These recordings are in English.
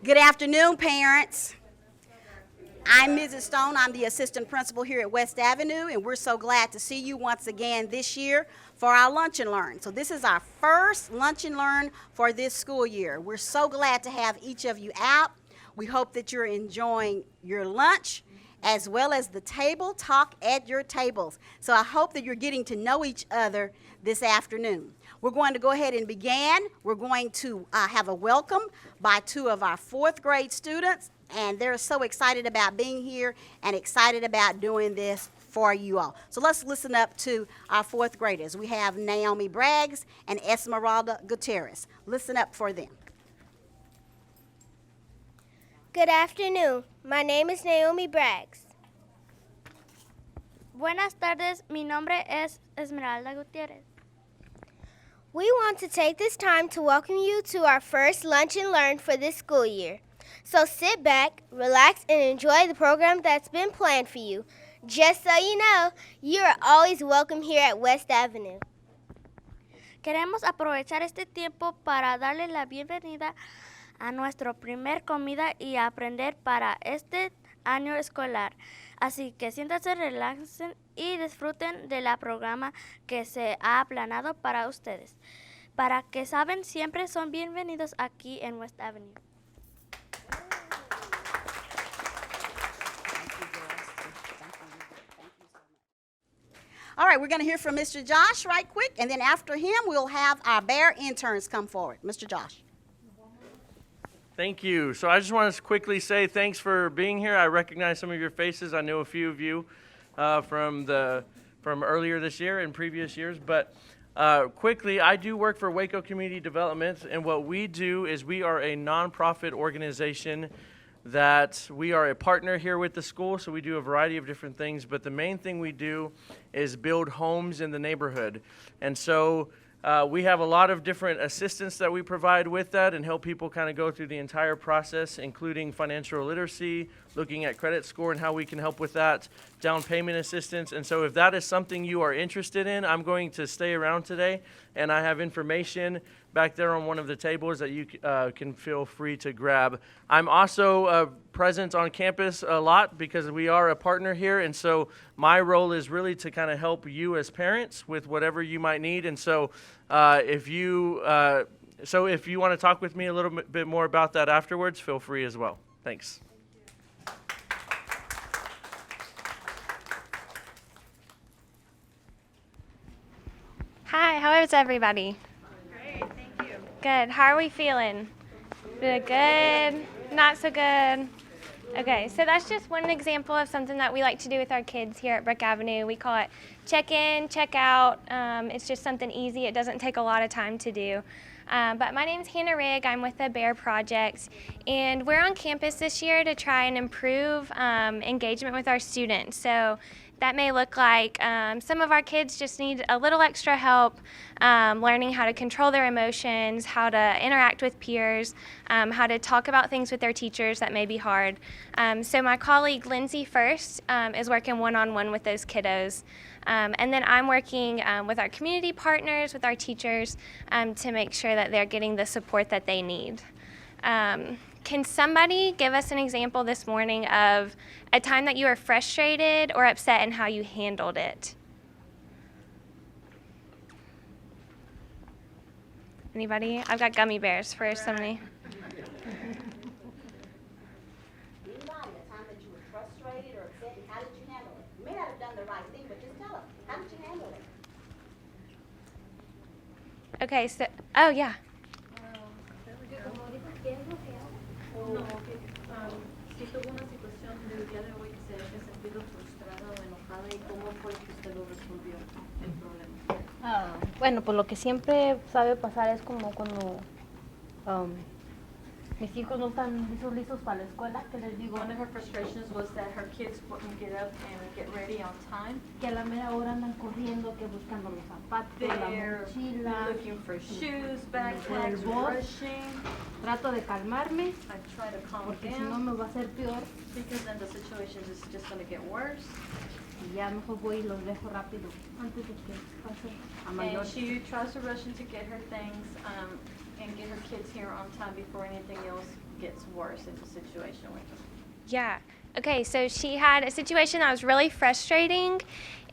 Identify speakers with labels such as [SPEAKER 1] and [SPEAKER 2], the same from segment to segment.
[SPEAKER 1] Good afternoon, parents. I'm Mrs. Stone. I'm the assistant principal here at West Avenue, and we're so glad to see you once again this year for our Lunch and Learn. So this is our first Lunch and Learn for this school year. We're so glad to have each of you out. We hope that you're enjoying your lunch as well as the table talk at your tables. So I hope that you're getting to know each other this afternoon. We're going to go ahead and begin. We're going to have a welcome by two of our fourth grade students, and they're so excited about being here and excited about doing this for you all. So let's listen up to our fourth graders. We have Naomi Braggs and Esmeralda Gutierrez. Listen up for them.
[SPEAKER 2] Good afternoon. My name is Naomi Braggs.
[SPEAKER 3] Buenas tardes, mi nombre es Esmeralda Gutierrez.
[SPEAKER 2] We want to take this time to welcome you to our first Lunch and Learn for this school year. So sit back, relax, and enjoy the program that's been planned for you. Just so you know, you are always welcome here at West Avenue.
[SPEAKER 3] Queremos aprovechar este tiempo para darle la bienvenida a nuestra primer comida y aprender para este año escolar. Así que siéntanse, relaxen y disfruten de la programa que se ha planeado para ustedes. Para que saben, siempre son bienvenidos aquí en West Avenue.
[SPEAKER 1] All right, we're going to hear from Mr. Josh right quick, and then after him, we'll have our Bear interns come forward. Mr. Josh.
[SPEAKER 4] Thank you. So I just want to quickly say thanks for being here. I recognize some of your faces. I know a few of you from earlier this year and previous years. But quickly, I do work for Waco Community Development, and what we do is we are a nonprofit organization that we are a partner here with the school, so we do a variety of different things, but the main thing we do is build homes in the neighborhood. And so we have a lot of different assistance that we provide with that and help people kind of go through the entire process, including financial literacy, looking at credit score and how we can help with that, down payment assistance. And so if that is something you are interested in, I'm going to stay around today, and I have information back there on one of the tables that you can feel free to grab. I'm also present on campus a lot because we are a partner here, and so my role is really to kind of help you as parents with whatever you might need. And so if you want to talk with me a little bit more about that afterwards, feel free as well. Thanks.
[SPEAKER 5] Hi, how is everybody? Great, thank you. Good. How are we feeling? Good? Not so good? Okay, so that's just one example of something that we like to do with our kids here at Brook Avenue. We call it check in, check out. It's just something easy. It doesn't take a lot of time to do. But my name is Hannah Rigg. I'm with the Bear Project, and we're on campus this year to try and improve engagement with our students. So that may look like some of our kids just need a little extra help learning how to control their emotions, how to interact with peers, how to talk about things with their teachers that may be hard. So my colleague Lindsay First is working one-on-one with those kiddos. And then I'm working with our community partners, with our teachers, to make sure that they're getting the support that they need. Can somebody give us an example this morning of a time that you were frustrated or upset and how you handled it? Anybody? I've got gummy bears for somebody.
[SPEAKER 1] Anybody, a time that you were frustrated or upset, and how did you handle it? You may not have done the right thing, but just tell us, how did you handle it?
[SPEAKER 5] Okay, so, oh yeah.
[SPEAKER 6] No, si tuvo una situación del día de hoy que se haya sentido frustrada o enojada, y cómo fue que usted lo resolvió el problema.
[SPEAKER 7] Bueno, pues lo que siempre sabe pasar es como cuando mis hijos no están listos para la escuela, que les digo
[SPEAKER 6] One of her frustrations was that her kids wouldn't get up and get ready on time.
[SPEAKER 7] que a la mera hora andan corriendo, que buscando los zapatos, la
[SPEAKER 6] They're
[SPEAKER 7] mochila,
[SPEAKER 6] looking for shoes, backpacks,
[SPEAKER 7] el bus.
[SPEAKER 6] rushing.
[SPEAKER 7] Trato de calmarme
[SPEAKER 6] I try to calm
[SPEAKER 7] porque si no
[SPEAKER 6] down
[SPEAKER 7] me va a hacer peor
[SPEAKER 6] because then the situation is just going to get worse.
[SPEAKER 7] y ya mejor voy y los dejo rápido antes de que pase a mayor.
[SPEAKER 6] And she tries to rush in to get her things and get her kids here on time before anything else gets worse in the situation with them?
[SPEAKER 5] Yeah. Okay, so she had a situation that was really frustrating,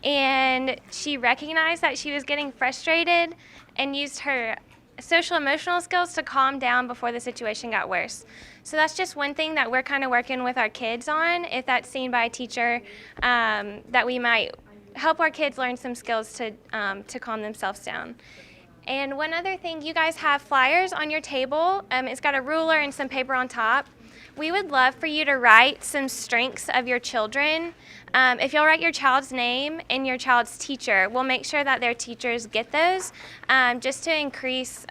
[SPEAKER 5] and she recognized that she was getting frustrated and used her social emotional skills to calm down before the situation got worse. So that's just one thing that we're kind of working with our kids on. If that's seen by a teacher, that we might help our kids learn some skills to calm themselves down. And one other thing, you guys have flyers on your table. It's got a ruler and some paper on top. We would love for you to write some strengths of your children. If you'll write your child's name and your child's teacher, we'll make sure that their teachers get those, just to increase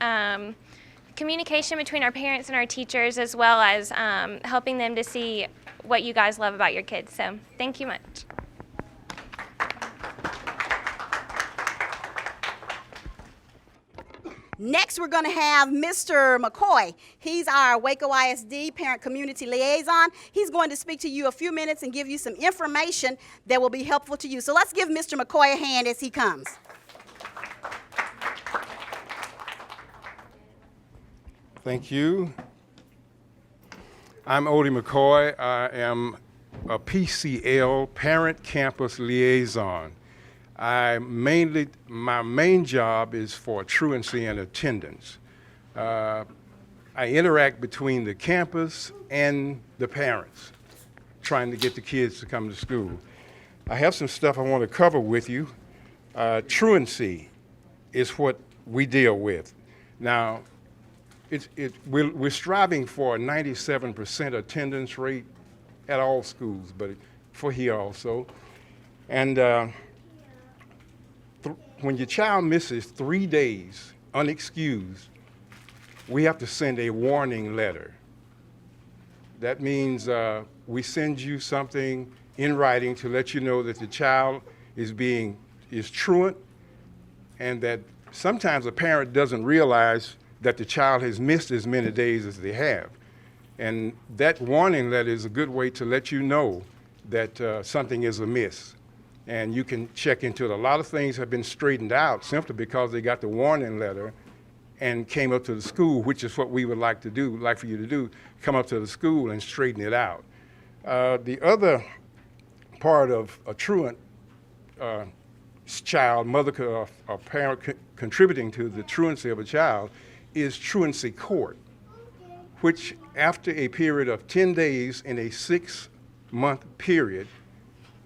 [SPEAKER 5] communication between our parents and our teachers, as well as helping them to see what you guys love about your kids. So thank you much.
[SPEAKER 1] Next, we're going to have Mr. McCoy. He's our Waco ISD Parent Community Liaison. He's going to speak to you a few minutes and give you some information that will be helpful to you. So let's give Mr. McCoy a hand as he comes.
[SPEAKER 8] Thank you. I'm Odie McCoy. I am a PCL, Parent Campus Liaison. My main job is for truancy and attendance. I interact between the campus and the parents, trying to get the kids to come to school. I have some stuff I want to cover with you. Truancy is what we deal with. Now, we're striving for a 97% attendance rate at all schools, but for here also. And when your child misses 3 days unexcused, we have to send a warning letter. That means we send you something in writing to let you know that the child is truant, and that sometimes a parent doesn't realize that the child has missed as many days as they have. And that warning letter is a good way to let you know that something is amiss. And you can check into it. A lot of things have been straightened out simply because they got the warning letter and came up to the school, which is what we would like for you to do, come up to the school and straighten it out. The other part of a truant child, mother or parent contributing to the truancy of a child, is truancy court, which after a period of 10 days in a 6-month period,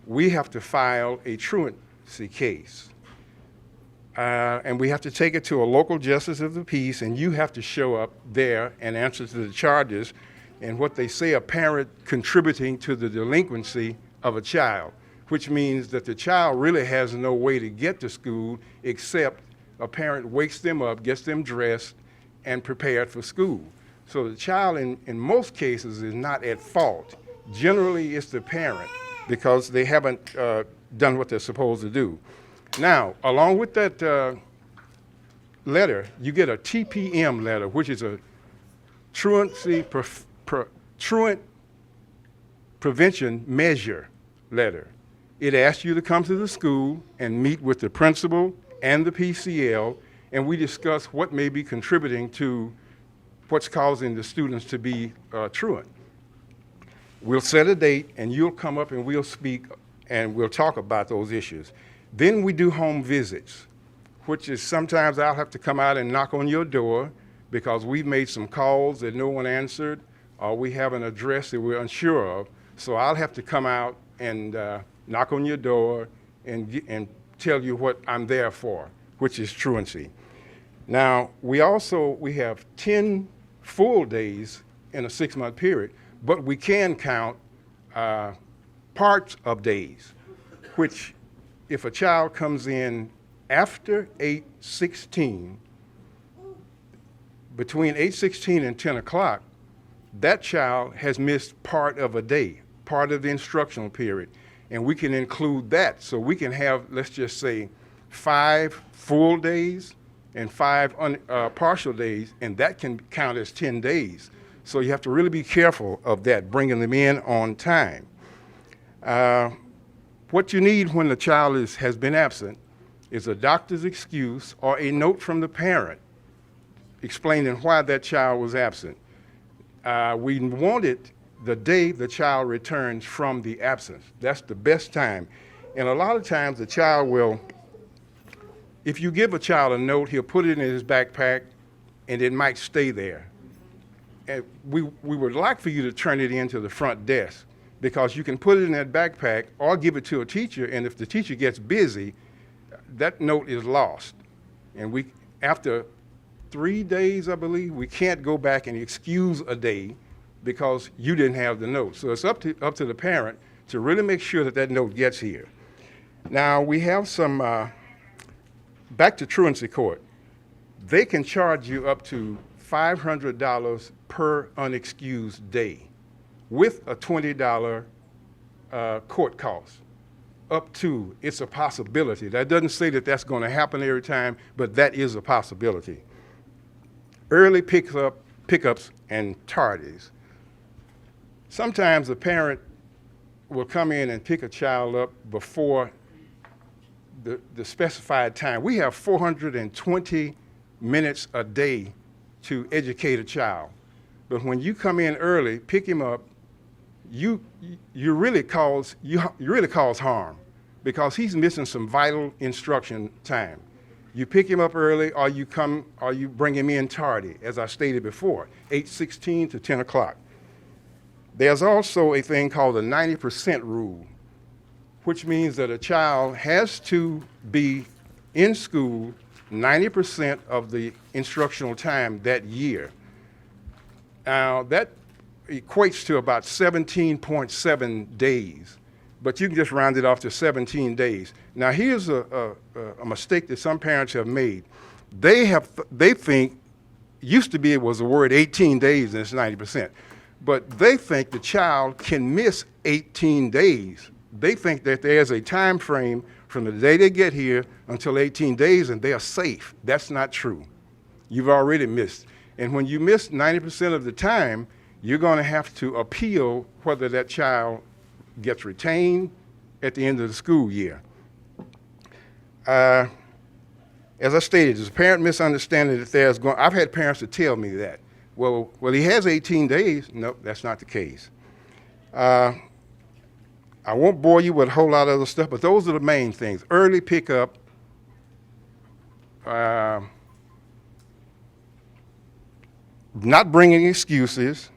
[SPEAKER 8] we have to file a truancy case. And we have to take it to a local justice of the peace, and you have to show up there and answer to the charges and what they say, a parent contributing to the delinquency of a child, which means that the child really has no way to get to school except a parent wakes them up, gets them dressed, and prepared for school. So the child in most cases is not at fault. Generally, it's the parent, because they haven't done what they're supposed to do. Now, along with that letter, you get a TPM letter, which is a truancy truant prevention measure letter. It asks you to come to the school and meet with the principal and the PCL, and we discuss what may be contributing to what's causing the students to be truant. We'll set a date, and you'll come up and we'll speak and we'll talk about those issues. Then we do home visits, which is sometimes I'll have to come out and knock on your door because we've made some calls that no one answered, or we have an address that we're unsure of. So I'll have to come out and knock on your door and tell you what I'm there for, which is truancy. Now, we have 10 full days in a 6-month period, but we can count parts of days, which if a child comes in after 8:16, between 8:16 and 10 o'clock, that child has missed part of a day, part of the instructional period, and we can include that. So we can have, let's just say, 5 full days and 5 partial days, and that can count as 10 days. So you have to really be careful of that, bringing them in on time. What you need when the child has been absent is a doctor's excuse or a note from the parent explaining why that child was absent. We want it the day the child returns from the absence. That's the best time. And a lot of times the child will, if you give a child a note, he'll put it in his backpack and it might stay there. And we would like for you to turn it into the front desk, because you can put it in that backpack or give it to a teacher, and if the teacher gets busy, that note is lost. And after 3 days, I believe, we can't go back and excuse a day because you didn't have the note. So it's up to the parent to really make sure that that note gets here. Now, we have some, back to truancy court. They can charge you up to $500 per unexcused day with a $20 court cost. Up to, it's a possibility. That doesn't say that that's going to happen every time, but that is a possibility. Early pickups and tardies. Sometimes a parent will come in and pick a child up before the specified time. We have 420 minutes a day to educate a child. But when you come in early, pick him up, you really cause harm, because he's missing some vital instruction time. You pick him up early, or you bring him in tardy, as I stated before, 8:16 to 10 o'clock. There's also a thing called the 90% rule, which means that a child has to be in school 90% of the instructional time that year. Now, that equates to about 17.7 days, but you can just round it off to 17 days. Now, here's a mistake that some parents have made. They think, used to be it was the word 18 days and it's 90%, but they think the child can miss 18 days. They think that there's a time frame from the day they get here until 18 days and they are safe. That's not true. You've already missed. And when you miss 90% of the time, you're going to have to appeal whether that child gets retained at the end of the school year. As I stated, there's a parent misunderstanding that I've had parents that tell me that. Well, he has 18 days. Nope, that's not the case. I won't bore you with a whole lot of other stuff, but those are the main things. Early pickup, not bringing excuses,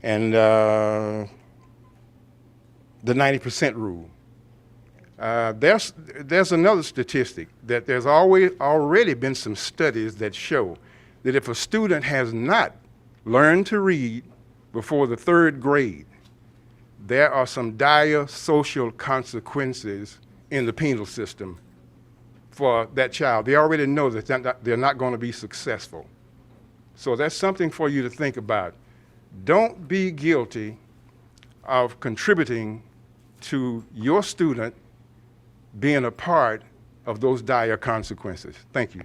[SPEAKER 8] and the 90% rule. There's another statistic that there's already been some studies that show that if a student has not learned to read before the 3rd grade, there are some dire social consequences in the penal system for that child. They already know that they're not going to be successful. So that's something for you to think about. Don't be guilty of contributing to your student being a part of those dire consequences. Thank you.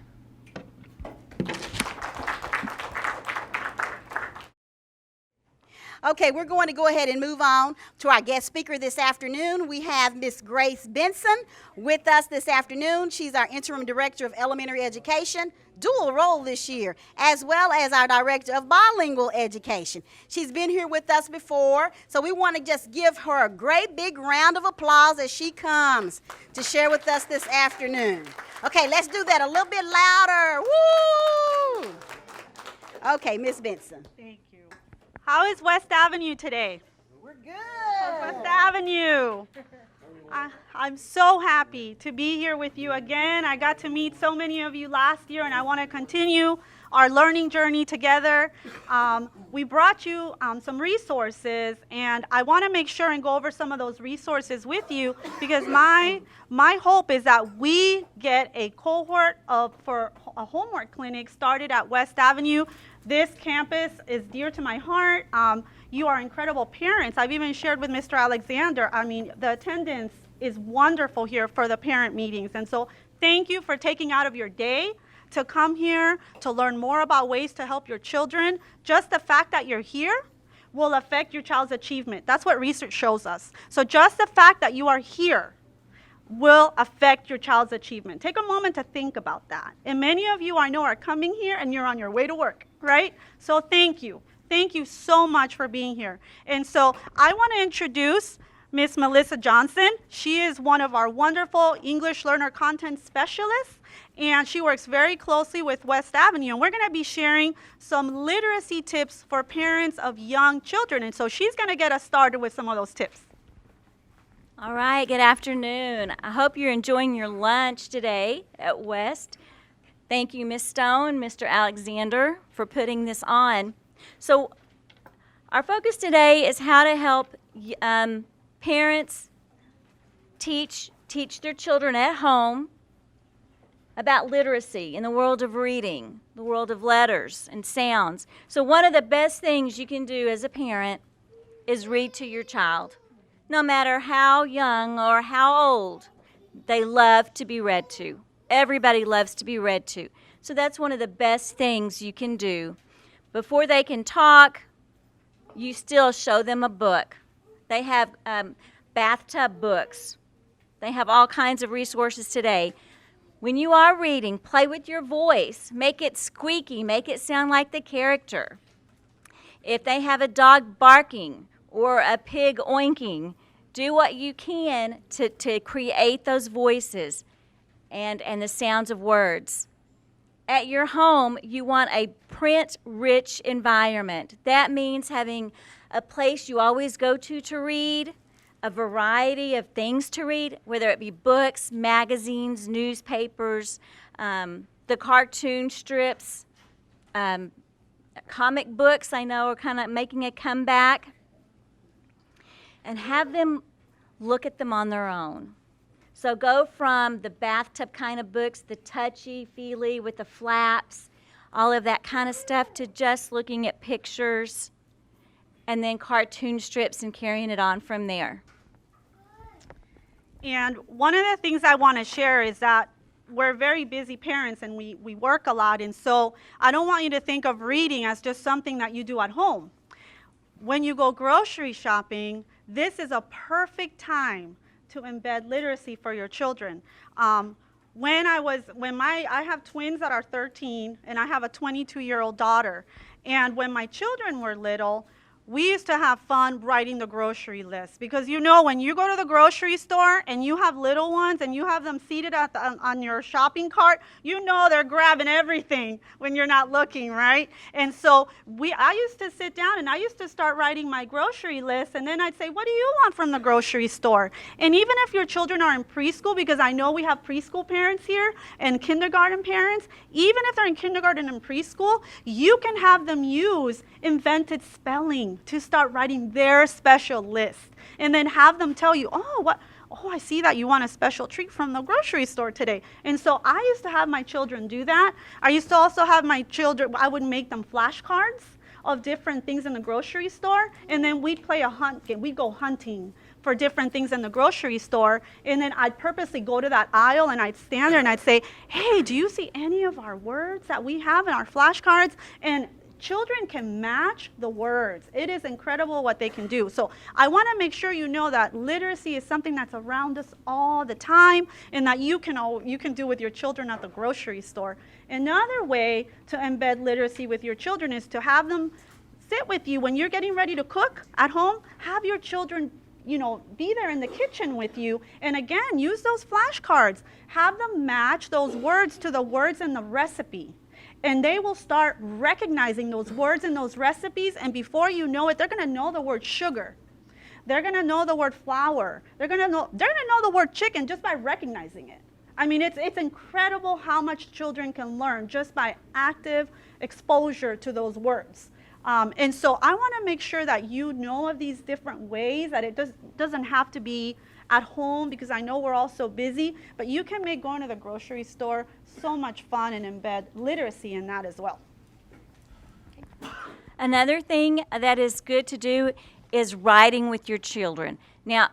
[SPEAKER 1] Okay, we're going to go ahead and move on to our guest speaker this afternoon. We have Miss Grace Benson with us this afternoon. She's our Interim Director of Elementary Education, dual role this year, as well as our Director of Bilingual Education. She's been here with us before, so we want to just give her a great big round of applause as she comes to share with us this afternoon. Okay, let's do that a little bit louder. Woo! Okay, Miss Benson.
[SPEAKER 9] Thank you. How is West Avenue today?
[SPEAKER 1] We're good.
[SPEAKER 9] West Avenue. I'm so happy to be here with you again. I got to meet so many of you last year, and I want to continue our learning journey together. We brought you some resources, and I want to make sure and go over some of those resources with you, because my hope is that we get a cohort for a homework clinic started at West Avenue. This campus is dear to my heart. You are incredible parents. I've even shared with Mr. Alexander. I mean, the attendance is wonderful here for the parent meetings. And so thank you for taking out of your day to come here to learn more about ways to help your children. Just the fact that you're here will affect your child's achievement. That's what research shows us. So just the fact that you are here will affect your child's achievement. Take a moment to think about that. And many of you I know are coming here and you're on your way to work, right? So thank you. Thank you so much for being here. And so I want to introduce Miss Melissa Johnson. She is one of our wonderful English learner content specialists, and she works very closely with West Avenue. And we're going to be sharing some literacy tips for parents of young children. And so she's going to get us started with some of those tips.
[SPEAKER 10] All right, good afternoon. I hope you're enjoying your lunch today at West. Thank you, Ms. Stone, Mr. Alexander, for putting this on. So our focus today is how to help parents teach their children at home about literacy in the world of reading, the world of letters and sounds. So one of the best things you can do as a parent is read to your child. No matter how young or how old, they love to be read to. Everybody loves to be read to. So that's one of the best things you can do. Before they can talk, you still show them a book. They have bathtub books. They have all kinds of resources today. When you are reading, play with your voice. Make it squeaky. Make it sound like the character. If they have a dog barking or a pig oinking, do what you can to create those voices and the sounds of words. At your home, you want a print-rich environment. That means having a place you always go to read, a variety of things to read, whether it be books, magazines, newspapers, the cartoon strips, comic books I know are kind of making a comeback. And have them look at them on their own. So go from the bathtub kind of books, the touchy-feely with the flaps, all of that kind of stuff, to just looking at pictures and then cartoon strips and carrying it on from there.
[SPEAKER 9] And one of the things I want to share is that we're very busy parents and we work a lot, and so I don't want you to think of reading as just something that you do at home. When you go grocery shopping, this is a perfect time to embed literacy for your children. I have twins that are 13 and I have a 22-year-old daughter. And when my children were little, we used to have fun writing the grocery list, because you know when you go to the grocery store and you have little ones and you have them seated on your shopping cart, you know they're grabbing everything when you're not looking, right? And so I used to sit down and I used to start writing my grocery list, and then I'd say, what do you want from the grocery store? And even if your children are in preschool, because I know we have preschool parents here and kindergarten parents, even if they're in kindergarten and preschool, you can have them use invented spelling to start writing their special list, and then have them tell you, oh, I see that you want a special treat from the grocery store today. And so I used to have my children do that. I used to also have my children, I would make them flashcards of different things in the grocery store, and then we'd play a hunt game. We'd go hunting for different things in the grocery store, and then I'd purposely go to that aisle and I'd stand there and I'd say, hey, do you see any of our words that we have in our flashcards? And children can match the words. It is incredible what they can do. So I want to make sure you know that literacy is something that's around us all the time, and that you can do with your children at the grocery store. Another way to embed literacy with your children is to have them sit with you when you're getting ready to cook at home. Have your children be there in the kitchen with you, and again, use those flashcards. Have them match those words to the words in the recipe. And they will start recognizing those words in those recipes, and before you know it, they're going to know the word sugar. They're going to know the word flour. They're going to know the word chicken just by recognizing it. I mean, it's incredible how much children can learn just by active exposure to those words. And so I want to make sure that you know of these different ways, that it doesn't have to be at home, because I know we're all so busy, but you can make going to the grocery store so much fun and embed literacy in that as well.
[SPEAKER 10] Another thing that is good to do is writing with your children. Now,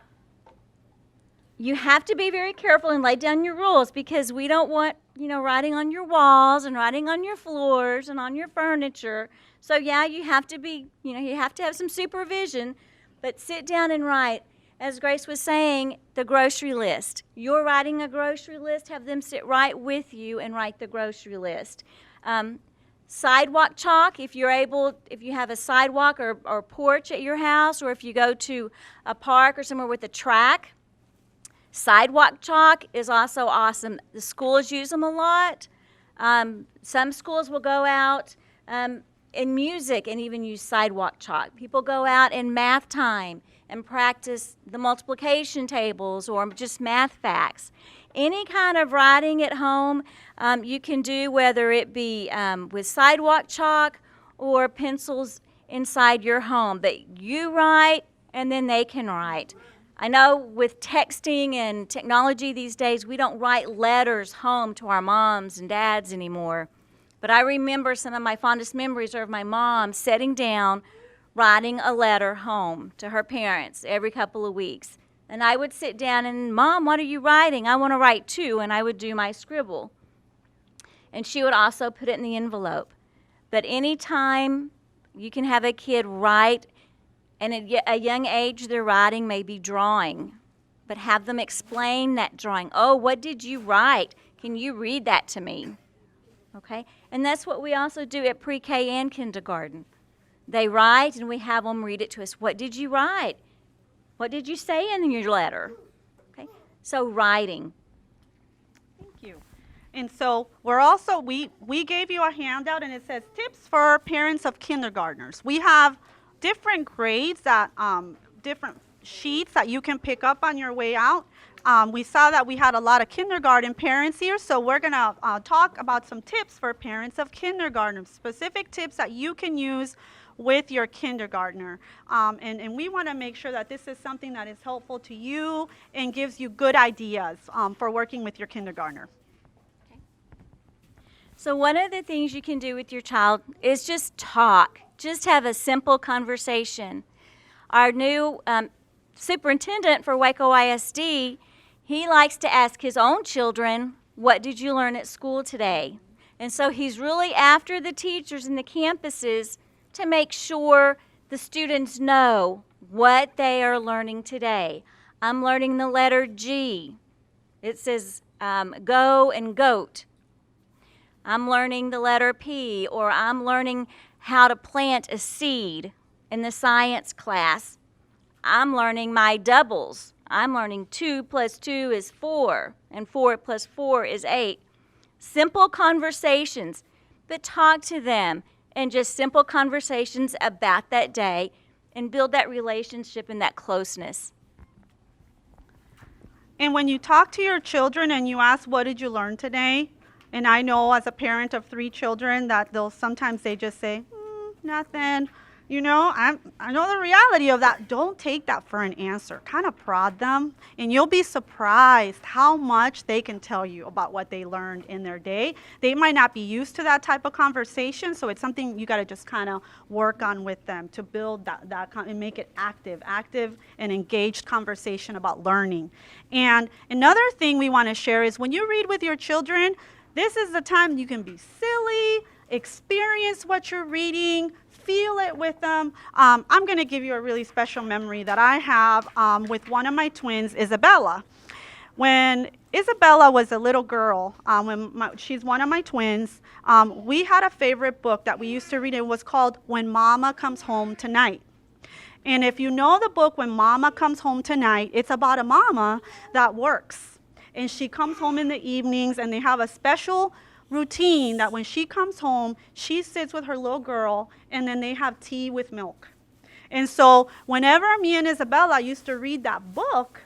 [SPEAKER 10] you have to be very careful and lay down your rules, because we don't want, writing on your walls and writing on your floors and on your furniture. So yeah, you have to be, you have to have some supervision, but sit down and write. as Grace was saying, the grocery list. You're writing a grocery list, have them sit right with you and write the grocery list. Sidewalk chalk, if you have a sidewalk or porch at your house, or if you go to a park or somewhere with a track, sidewalk chalk is also awesome. The schools use them a lot. Some schools will go out in music and even use sidewalk chalk. People go out in math time and practice the multiplication tables or just math facts. Any kind of writing at home you can do, whether it be with sidewalk chalk or pencils inside your home, that you write and then they can write. I know with texting and technology these days, we don't write letters home to our moms and dads anymore. But I remember some of my fondest memories are of my mom sitting down, writing a letter home to her parents every couple of weeks. And I would sit down and, Mom, what are you writing? I want to write too. And I would do my scribble. And she would also put it in the envelope. But anytime you can have a kid write, and at a young age their writing may be drawing, but have them explain that drawing. Oh, what did you write? Can you read that to me? Okay? And that's what we also do at pre-K and kindergarten. They write and we have them read it to us. What did you write? What did you say in your letter? Okay? So writing.
[SPEAKER 9] Thank you. And so we gave you a handout and it says tips for parents of kindergartners. We have different grades that different sheets that you can pick up on your way out. We saw that we had a lot of kindergarten parents here, so we're going to talk about some tips for parents of kindergartners, specific tips that you can use with your kindergartner. And we want to make sure that this is something that is helpful to you and gives you good ideas for working with your kindergartner.
[SPEAKER 10] So one of the things you can do with your child is just talk. Just have a simple conversation. Our new superintendent for Waco ISD, he likes to ask his own children, what did you learn at school today? And so he's really after the teachers and the campuses to make sure the students know what they are learning today. I'm learning the letter G. It says go and goat. I'm learning the letter P, or I'm learning how to plant a seed in the science class. I'm learning my doubles. I'm learning 2 plus 2 is 4, and 4 plus 4 is 8. Simple conversations, but talk to them, and just simple conversations about that day, and build that relationship and that closeness.
[SPEAKER 9] And when you talk to your children and you ask, what did you learn today? And I know as a parent of 3 children that sometimes they just say, nothing. You know, I know the reality of that. Don't take that for an answer. Kind of prod them, and you'll be surprised how much they can tell you about what they learned in their day. They might not be used to that type of conversation, so it's something you got to just kind of work on with them to build that and make it active and engaged conversation about learning. And another thing we want to share is when you read with your children, this is the time you can be silly, experience what you're reading, feel it with them. I'm going to give you a really special memory that I have with one of my twins, Isabella. When Isabella was a little girl, she's one of my twins, we had a favorite book that we used to read. It was called When Mama Comes Home Tonight. And if you know the book When Mama Comes Home Tonight, it's about a mama that works. And she comes home in the evenings, and they have a special routine that when she comes home, she sits with her little girl, and then they have tea with milk. And so whenever me and Isabella used to read that book,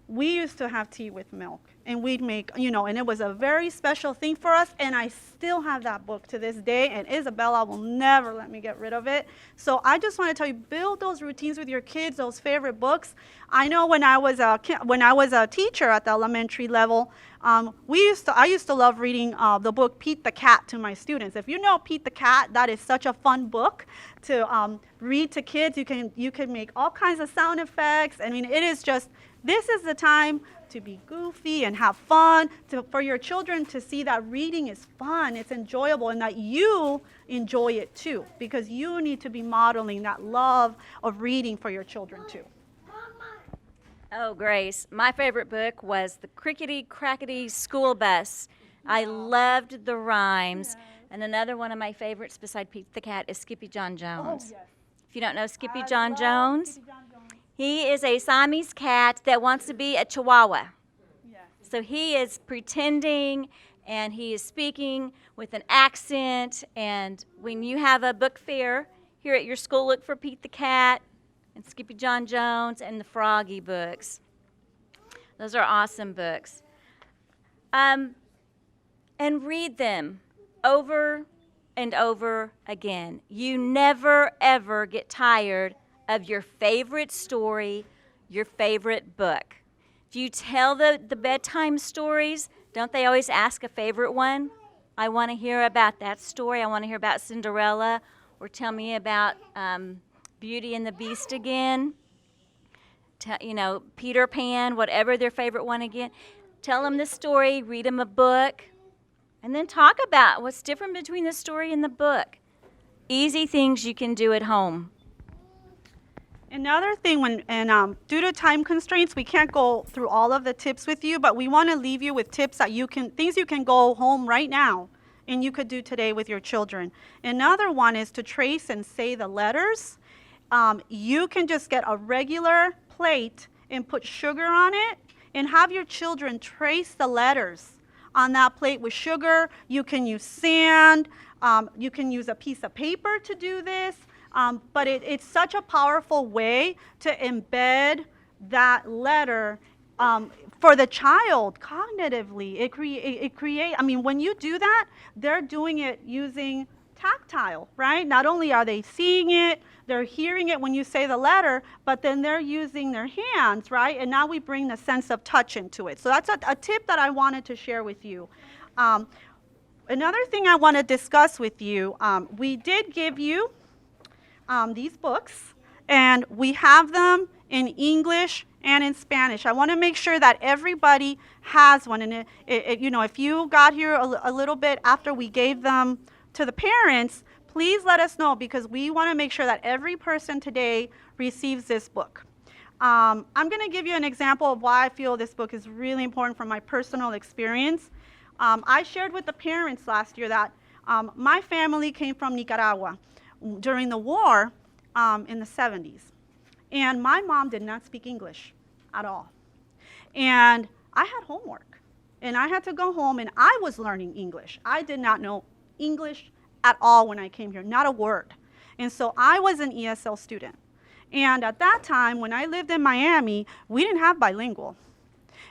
[SPEAKER 9] we used to have tea with milk. And we'd make, and it was a very special thing for us. And I still have that book to this day. And Isabella will never let me get rid of it. So I just want to tell you, build those routines with your kids, those favorite books. I know when I was a teacher at the elementary level, I used to love reading the book Pete the Cat to my students. If you know Pete the Cat, that is such a fun book to read to kids. You can make all kinds of sound effects. I mean, it is just, this is the time to be goofy and have fun, for your children to see that reading is fun, it's enjoyable, and that you enjoy it too, because you need to be modeling that love of reading for your children too.
[SPEAKER 10] Oh, Grace, my favorite book was The Crickety Crackety School Bus. I loved the rhymes. And another one of my favorites beside Pete the Cat is Skippy John Jones. If you don't know Skippy John Jones, he is a Siamese cat that wants to be a Chihuahua. So he is pretending and he is speaking with an accent. And when you have a book fair here at your school, look for Pete the Cat and Skippy John Jones and the Froggy books. Those are awesome books. And read them over and over again. You never, ever get tired of your favorite story, your favorite book. If you tell the bedtime stories, don't they always ask a favorite one? I want to hear about that story. I want to hear about Cinderella, or tell me about Beauty and the Beast again. Peter Pan, whatever their favorite one again. Tell them the story, read them a book, and then talk about what's different between the story and the book. Easy things you can do at home.
[SPEAKER 9] Another thing, due to time constraints, we can't go through all of the tips with you, but we want to leave you with tips that things you can go home right now and you could do today with your children. Another one is to trace and say the letters. You can just get a regular plate and put sugar on it and have your children trace the letters on that plate with sugar. You can use sand. You can use a piece of paper to do this. But it's such a powerful way to embed that letter for the child cognitively. When you do that, they're doing it using tactile, right? Not only are they seeing it, they're hearing it when you say the letter, but then they're using their hands, right? And now we bring the sense of touch into it. So that's a tip that I wanted to share with you. Another thing I want to discuss with you, we did give you these books, and we have them in English and in Spanish. I want to make sure that everybody has one. And if you got here a little bit after we gave them to the parents, please let us know, because we want to make sure that every person today receives this book. I'm going to give you an example of why I feel this book is really important from my personal experience. I shared with the parents last year that my family came from Nicaragua during the war in the 70s. And my mom did not speak English at all. And I had homework. And I had to go home, and I was learning English. I did not know English at all when I came here, not a word. And so I was an ESL student. And at that time, when I lived in Miami, we didn't have bilingual.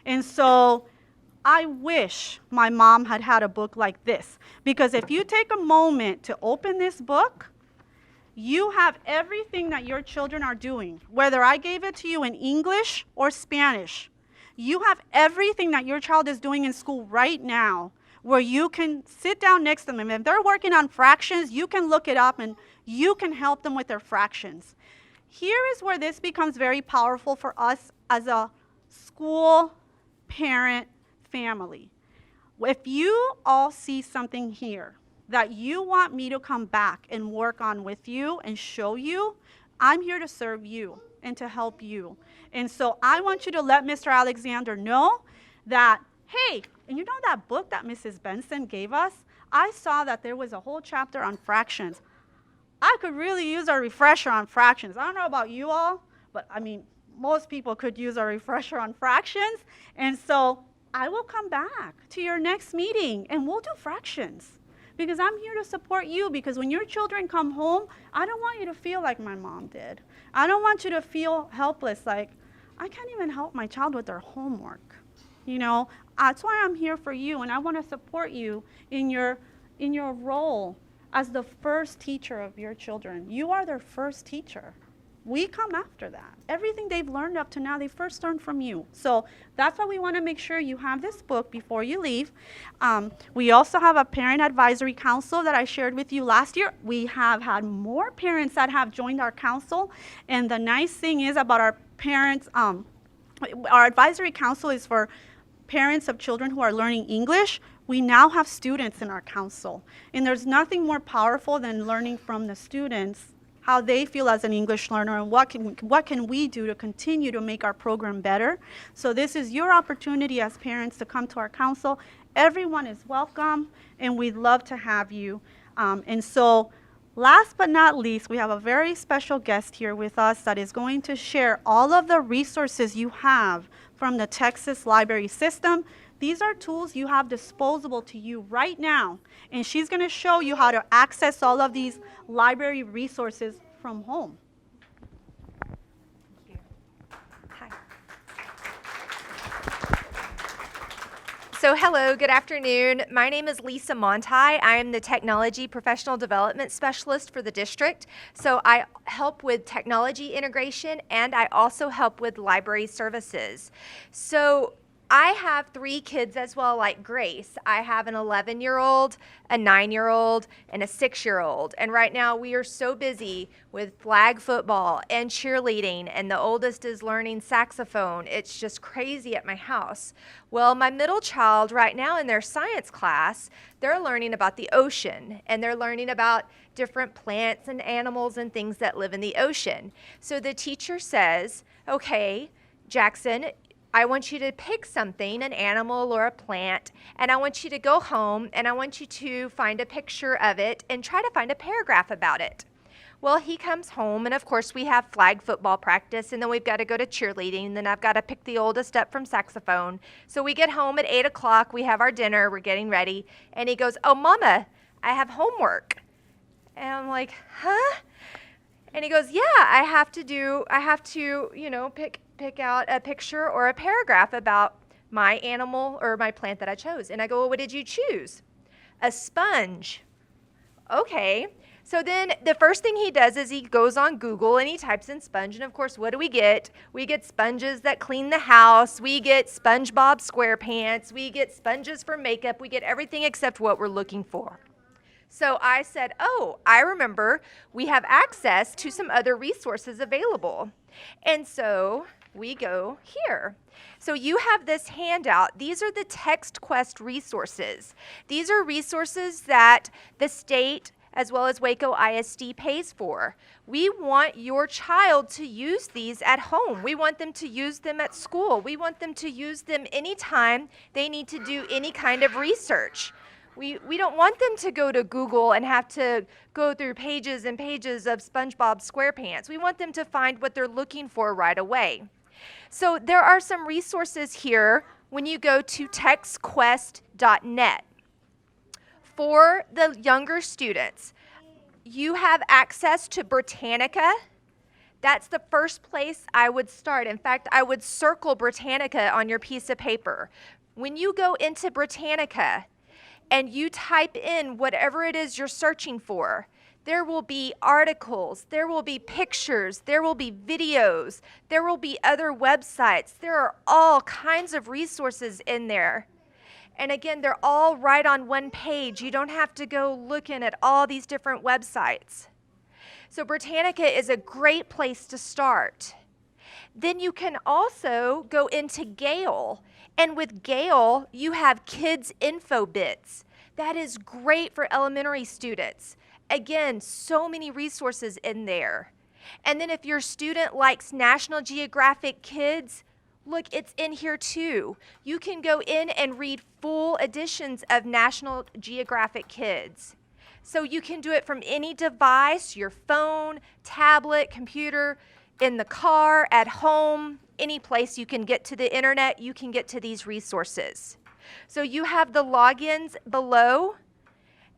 [SPEAKER 9] And so I wish my mom had had a book like this. Because if you take a moment to open this book, you have everything that your children are doing. Whether I gave it to you in English or Spanish, you have everything that your child is doing in school right now, where you can sit down next to them. And if they're working on fractions, you can look it up and you can help them with their fractions. Here is where this becomes very powerful for us as a school parent family. If you all see something here that you want me to come back and work on with you and show you, I'm here to serve you and to help you. And so I want you to let Mr. Alexander know that, hey, and you know that book that Mrs. Benson gave us? I saw that there was a whole chapter on fractions. I could really use a refresher on fractions. I don't know about you all, but most people could use a refresher on fractions. And so I will come back to your next meeting and we'll do fractions. Because I'm here to support you, because when your children come home, I don't want you to feel like my mom did. I don't want you to feel helpless, like, I can't even help my child with their homework. That's why I'm here for you, and I want to support you in your role as the first teacher of your children. You are their first teacher. We come after that. Everything they've learned up to now, they first learned from you. So that's why we want to make sure you have this book before you leave. We also have a parent advisory council that I shared with you last year. We have had more parents that have joined our council. And the nice thing is about our parents, our advisory council is for parents of children who are learning English. We now have students in our council. And there's nothing more powerful than learning from the students how they feel as an English learner, and what can we do to continue to make our program better. So this is your opportunity as parents to come to our council. Everyone is welcome, and we'd love to have you. And so last but not least, we have a very special guest here with us that is going to share all of the resources you have from the Texas library system. These are tools you have disposable to you right now, and she's going to show you how to access all of these library resources from home.
[SPEAKER 11] Hi. So hello, good afternoon. My name is Lisa Monti. I am the Technology Professional Development Specialist for the district. So I help with technology integration, and I also help with library services. So I have 3 kids as well, like Grace. I have an 11-year-old, a 9-year-old, and a 6-year-old. And right now we are so busy with flag football and cheerleading, and the oldest is learning saxophone. It's just crazy at my house. Well, my middle child right now in their science class, they're learning about the ocean, and they're learning about different plants and animals and things that live in the ocean. So the teacher says, okay, Jackson, I want you to pick something, an animal or a plant, and I want you to go home and I want you to find a picture of it and try to find a paragraph about it. Well, he comes home, and of course we have flag football practice, and then we've got to go to cheerleading, and then I've got to pick the oldest up from saxophone. So we get home at 8 o'clock, we have our dinner, we're getting ready, and he goes, oh, Mama, I have homework. And I'm like, huh? And he goes, yeah, I have to, you know, pick out a picture or a paragraph about my animal or my plant that I chose. And I go, well, what did you choose? A sponge. Okay. So then the first thing he does is he goes on Google and he types in sponge. And of course, what do we get? We get sponges that clean the house. We get SpongeBob SquarePants. We get sponges for makeup. We get everything except what we're looking for. So I said, oh, I remember we have access to some other resources available. And so we go here. So you have this handout. These are the TextQuest resources. These are resources that the state as well as Waco ISD pays for. We want your child to use these at home. We want them to use them at school. We want them to use them anytime they need to do any kind of research. We don't want them to go to Google and have to go through pages and pages of SpongeBob SquarePants. We want them to find what they're looking for right away. So there are some resources here when you go to textquest.net. For the younger students, you have access to Britannica. That's the first place I would start. In fact, I would circle Britannica on your piece of paper. When you go into Britannica, and you type in whatever it is you're searching for, there will be articles, there will be pictures, there will be videos, there will be other websites. There are all kinds of resources in there. And again, they're all right on one page. You don't have to go looking at all these different websites. So Britannica is a great place to start. Then you can also go into Gale. And with Gale, you have Kids Info Bits. That is great for elementary students. Again, so many resources in there. And then if your student likes National Geographic Kids, look, it's in here too. You can go in and read full editions of National Geographic Kids. So you can do it from any device, your phone, tablet, computer, in the car, at home, any place you can get to the internet, you can get to these resources. So you have the logins below.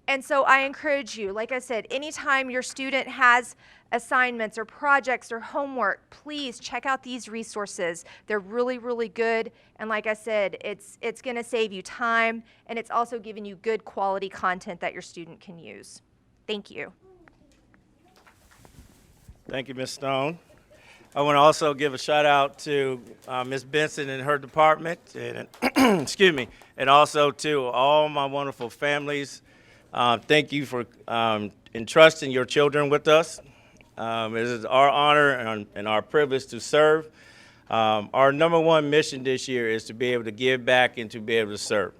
[SPEAKER 11] And so I encourage you, like I said, anytime your student has assignments or projects or homework, please check out these resources. They're really, really good. And like I said, it's going to save you time, and it's also giving you good quality content that your student can use. Thank you.
[SPEAKER 12] Thank you, Ms. Stone. I want to also give a shout out to Ms. Benson and her department, and excuse me, and also to all my wonderful families. Thank you for entrusting your children with us. It is our honor and our privilege to serve. Our number one mission this year is to be able to give back and to be able to serve.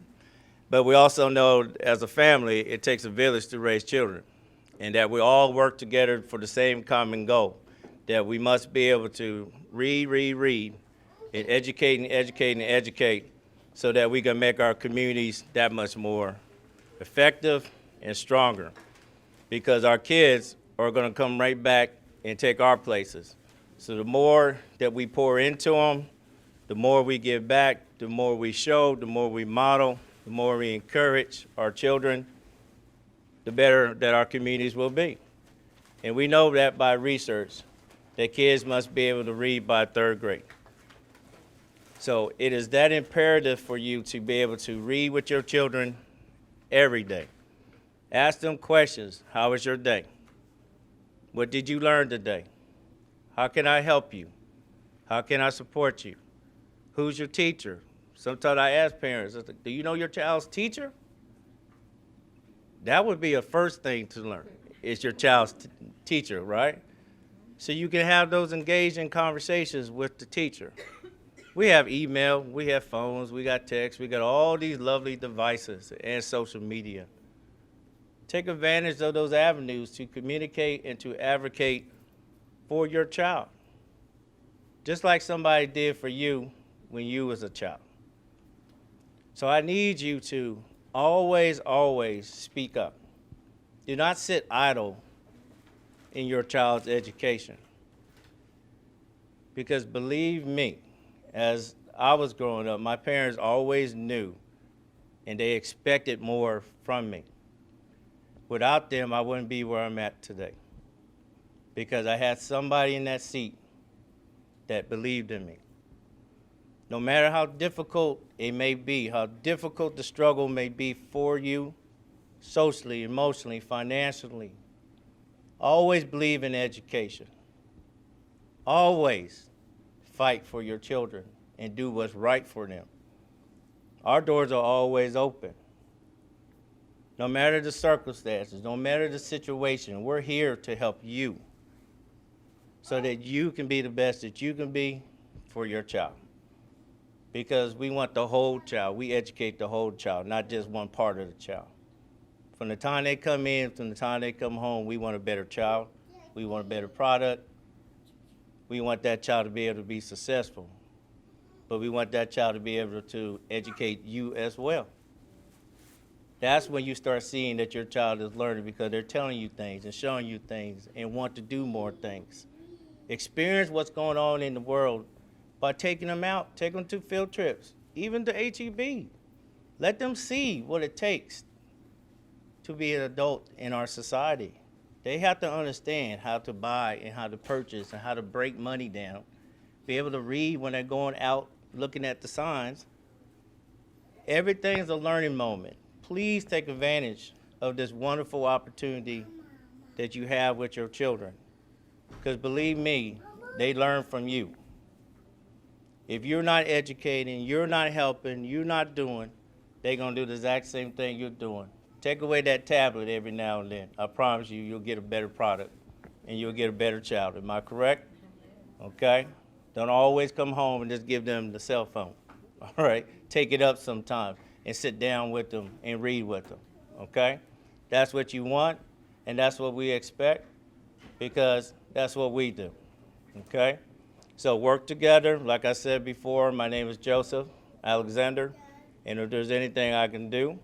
[SPEAKER 12] But we also know as a family, it takes a village to raise children. and that we all work together for the same common goal, that we must be able to read, and educate so that we can make our communities that much more effective and stronger, because our kids are going to come right back and take our places. So the more that we pour into them, the more we give back, the more we show, the more we model, the more we encourage our children, the better that our communities will be. And we know that by research, that kids must be able to read by 3rd grade. So it is that imperative for you to be able to read with your children every day. Ask them questions. How was your day? What did you learn today? How can I help you? How can I support you? Who's your teacher? Sometimes I ask parents, do you know your child's teacher? That would be a first thing to learn, is your child's teacher, right? So you can have those engaging conversations with the teacher. We have email, we have phones, we got text, we got all these lovely devices and social media. Take advantage of those avenues to communicate and to advocate for your child, just like somebody did for you when you was a child. So I need you to always speak up. Do not sit idle in your child's education. Because believe me, as I was growing up, my parents always knew and they expected more from me. Without them, I wouldn't be where I'm at today, because I had somebody in that seat that believed in me. No matter how difficult it may be, how difficult the struggle may be for you, socially, emotionally, financially, always believe in education. Always fight for your children and do what's right for them. Our doors are always open. No matter the circumstances, no matter the situation, we're here to help you so that you can be the best that you can be for your child. Because we want the whole child. We educate the whole child, not just one part of the child. From the time they come in, from the time they come home, we want a better child. We want a better product. We want that child to be able to be successful. But we want that child to be able to educate you as well. That's when you start seeing that your child is learning, because they're telling you things and showing you things and want to do more things. Experience what's going on in the world by taking them out, take them to field trips, even to HEB. Let them see what it takes to be an adult in our society. They have to understand how to buy and how to purchase and how to break money down, be able to read when they're going out looking at the signs. Everything's a learning moment. Please take advantage of this wonderful opportunity that you have with your children, because believe me, they learn from you. If you're not educating, you're not helping, you're not doing, they're going to do the exact same thing you're doing. Take away that tablet every now and then. I promise you, you'll get a better product and you'll get a better child. Am I correct? Okay? Don't always come home and just give them the cell phone. All right? Take it up sometimes and sit down with them and read with them. Okay? That's what you want, and that's what we expect, because that's what we do. Okay? So work together. Like I said before, my name is Joseph Alexander, and if there's anything I can do,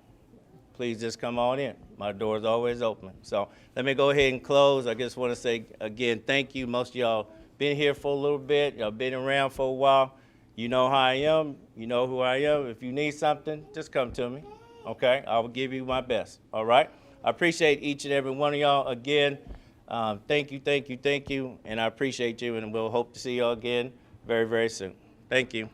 [SPEAKER 12] please just come on in. My door is always open. So let me go ahead and close. I just want to say again, thank you. Most of y'all been here for a little bit. Y'all been around for a while. You know how I am. You know who I am. If you need something, just come to me. Okay? I will give you my best. All right? I appreciate each and every one of y'all again. Thank you, and I appreciate you, and we'll hope to see y'all again very, very soon. Thank you.